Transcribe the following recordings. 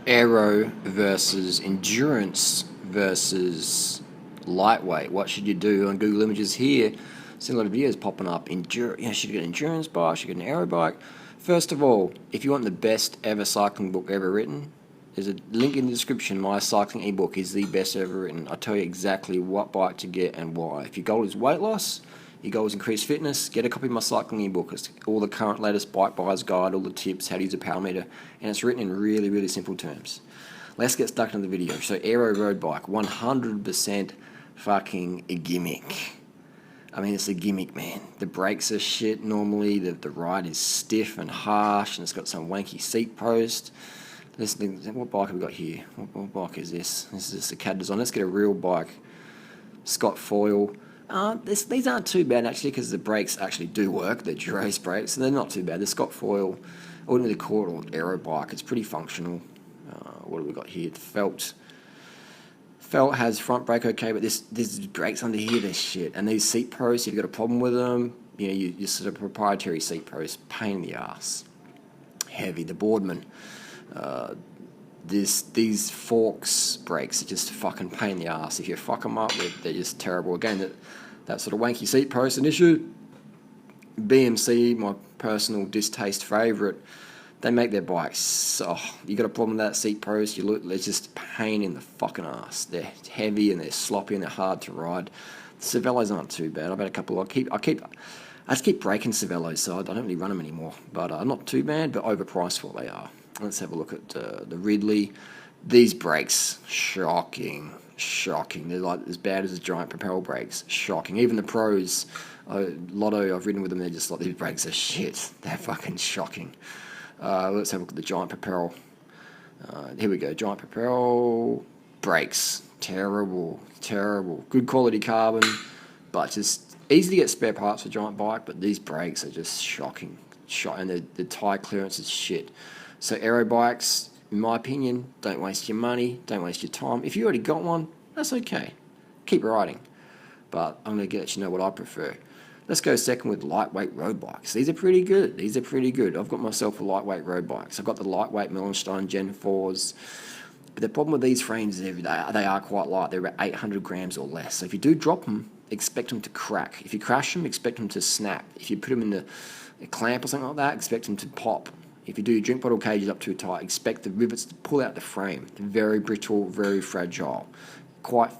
Aero versus endurance versus lightweight. What should you do on Google Images here? Seen a lot of videos popping up. Should you get an endurance bike? Should you get an aero bike? First of all, if you want the best ever cycling book ever written, there's a link in the description. My cycling ebook is the best ever written. I tell you exactly what bike to get and why. If your goal is weight loss, your goal is increased fitness, get a copy of my cycling ebook. It's all the current latest bike buyer's guide, all the tips, how to use a power meter, and it's written in really, really simple terms. Let's get stuck into the video. So Aero road bike, 100% fucking a gimmick. I mean, it's a gimmick, man. The brakes are shit normally, the ride is stiff and harsh, and it's got some wanky seat post. What bike have we got here? What bike is this? This is just a CAD design. Let's get a real bike. Scott foil. These aren't too bad actually, because the brakes actually do work. They're Durace brakes, and they're not too bad. The Scott foil, I wouldn't really call it an aero bike. It's pretty functional. What have we got here? The felt has front brake okay, but this brakes under here, they're shit. And these seat posts, if you've got a problem with them, you sort of proprietary seat posts, pain in the ass. Heavy. The Boardman. These forks brakes are just fucking pain in the ass. If you fuck them up, they're just terrible. Again, that sort of wanky seat post an issue. BMC, my personal distaste favourite, they make their bikes. You got a problem with that seat post? It's just pain in the fucking ass. They're heavy and they're sloppy and they're hard to ride. The Cervelos aren't too bad. I've had a couple. I just keep breaking Cervelos, so I don't really run them anymore. But not too bad, but overpriced for what they are. Let's have a look at the Ridley. These brakes, shocking. They're like as bad as the Giant Propel brakes. Shocking. Even the pros, Lotto, I've ridden with them. They're just like, these brakes are shit. They're fucking shocking. Let's have a look at the Giant Propel. Here we go. Giant Propel brakes. Terrible. Good quality carbon, but just easy to get spare parts for Giant bike. But these brakes are just shocking. And the tyre clearance is shit. So aero bikes, in my opinion, don't waste your money, don't waste your time. If you already got one, that's okay. Keep riding. But I'm going to let you know what I prefer. Let's go second with lightweight road bikes. These are pretty good. I've got myself a lightweight road bikes. I've got the lightweight Millenstein Gen 4s. But the problem with these frames is they are quite light. They're about 800 grams or less. So if you do drop them, expect them to crack. If you crash them, expect them to snap. If you put them in a clamp or something like that, expect them to pop. If you do your drink bottle cages up too tight, expect the rivets to pull out the frame. They're very brittle, very fragile. Can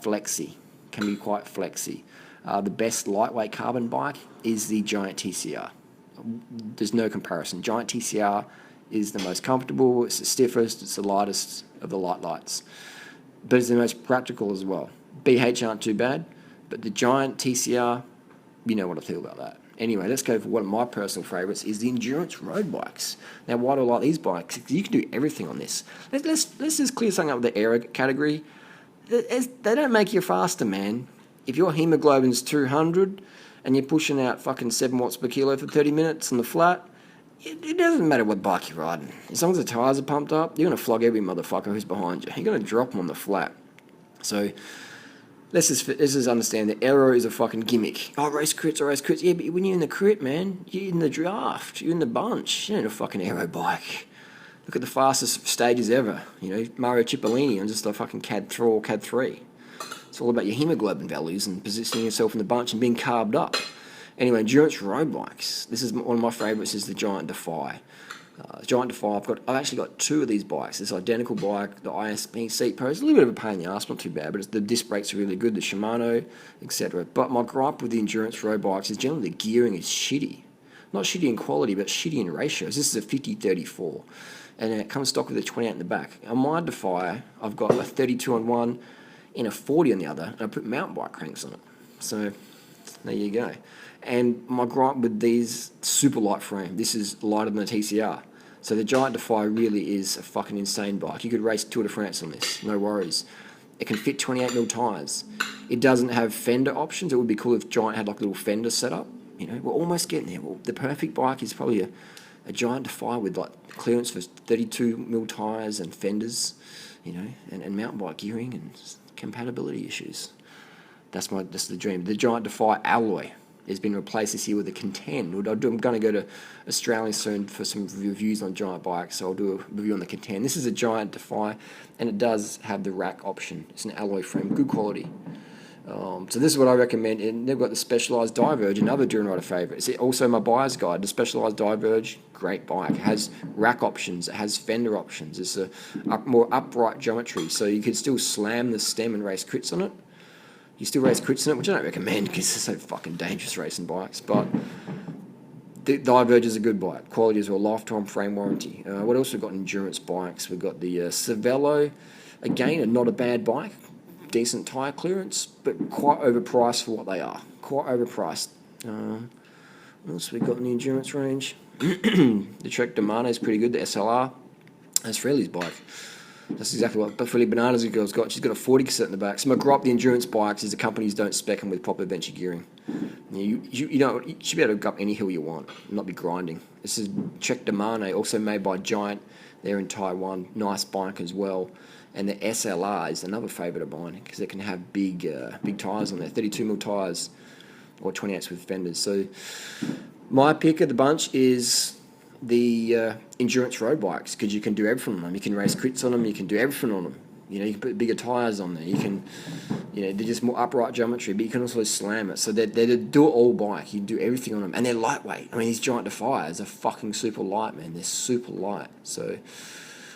be quite flexy. The best lightweight carbon bike is the Giant TCR. There's no comparison. Giant TCR is the most comfortable, it's the stiffest, it's the lightest of the lights. But it's the most practical as well. BH aren't too bad, but the Giant TCR, you know what I feel about that. Anyway, let's go for one of my personal favourites is the endurance road bikes. Now, why do I like these bikes? Because you can do everything on this. Let's just clear something up with the aero category. They don't make you faster, man. If your hemoglobin's 200 and you're pushing out fucking 7 watts per kilo for 30 minutes on the flat, it doesn't matter what bike you're riding. As long as the tyres are pumped up, you're going to flog every motherfucker who's behind you. You're going to drop them on the flat. So let's just understand that Aero is a fucking gimmick. Race crits. Yeah, but when you're in the crit, man, you're in the draft. You're in the bunch. You're in a fucking Aero bike. Look at the fastest stages ever. Mario Cipollini on just a fucking CAD 4 or CAD 3. It's all about your hemoglobin values and positioning yourself in the bunch and being carbed up. Anyway, endurance road bikes. This is one of my favourites. Is the Giant Defy. Giant Defy. I've actually got 2 of these bikes. This identical bike, the ISP seat post, a little bit of a pain in the ass, not too bad, but the disc brakes are really good. The Shimano, etc. But my gripe with the endurance road bikes is generally the gearing is shitty. Not shitty in quality, but shitty in ratios. This is a 50-34, and it comes stock with a 28 in the back. On my Defy, I've got a 32 on one, and a 40 on the other, and I put mountain bike cranks on it. So there you go. And my gripe with these super light frame, this is lighter than the TCR. So the Giant Defy really is a fucking insane bike. You could race Tour de France on this, no worries. It can fit 28mm tyres. It doesn't have fender options. It would be cool if Giant had like a little fender setup. We're almost getting there. Well, the perfect bike is probably a Giant Defy with like clearance for 32mm tyres and fenders, and mountain bike gearing and compatibility issues. That's the dream. The Giant Defy alloy. has been replaced this year with a Contend. I'm going to go to Australia soon for some reviews on giant bikes, so I'll do a review on the Contend. This is a giant Defy, and it does have the rack option. It's an alloy frame, good quality. So this is what I recommend. And they've got the Specialized Diverge, another Dune Rider favourite. It's also my buyer's guide. The Specialized Diverge, great bike. It has rack options. It has fender options. It's a more upright geometry, so you could still slam the stem and race crits on it. You still race crits on it, which I don't recommend because they're so fucking dangerous racing bikes. But the Diverge is a good bike. Quality as well, lifetime frame warranty. What else we've got? Endurance bikes. We've got the Cervelo. Again, not a bad bike. Decent tyre clearance, but quite overpriced for what they are. Quite overpriced. What else we got in the endurance range? The Trek Domano is pretty good. The SLR. That's Freely's bike. That's exactly what Freely Banana's girl's got. She's got a 40 cassette in the back. So my gripe the endurance bikes is the companies don't spec them with proper venture gearing. You should be able to go up any hill you want and not be grinding. This is Trek Domano, also made by Giant. They're in Taiwan. Nice bike as well. And the SLR is another favourite of mine because it can have big tyres on there, 32mm tyres or 28s with fenders. So my pick of the bunch is the endurance road bikes because you can do everything on them. You can race crits on them. You can do everything on them. You can put bigger tyres on there. You can, they're just more upright geometry, but you can also slam it. So they're a do-it-all bike. You can do everything on them, and they're lightweight. I mean, these Giant Defiers are fucking super light, man. They're super light. So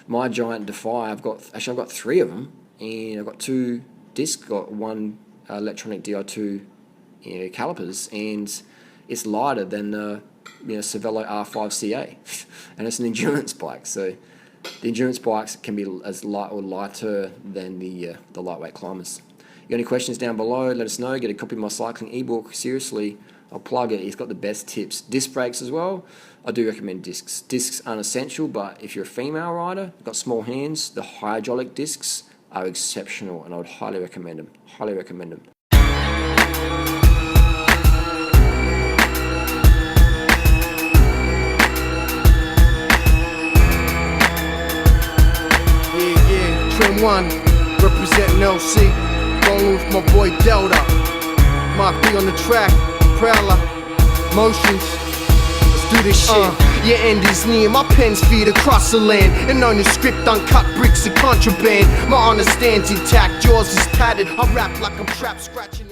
my Giant Defy, I've got 3 of them, and I've got 2 discs, got 1 electronic Di2 calipers, and it's lighter than the Cervelo R5CA, and it's an endurance bike. So the endurance bikes can be as light or lighter than the lightweight climbers. You got any questions down below? Let us know. Get a copy of my cycling ebook. Seriously, I'll plug it. It's got the best tips. Disc brakes as well. I do recommend discs. Discs aren't essential, but if you're a female rider, got small hands, the hydraulic discs are exceptional, and I would highly recommend them. Highly recommend them. Yeah, Trim 1, representing LC, rolling with my boy Delta. Mark B on the track, Prowler, Motions. Do this shit. Your end is near, my pen's feed across the land. And on the script, uncut bricks of contraband. My understand's intact, yours is tattered. I rap like I'm trapped, scratching.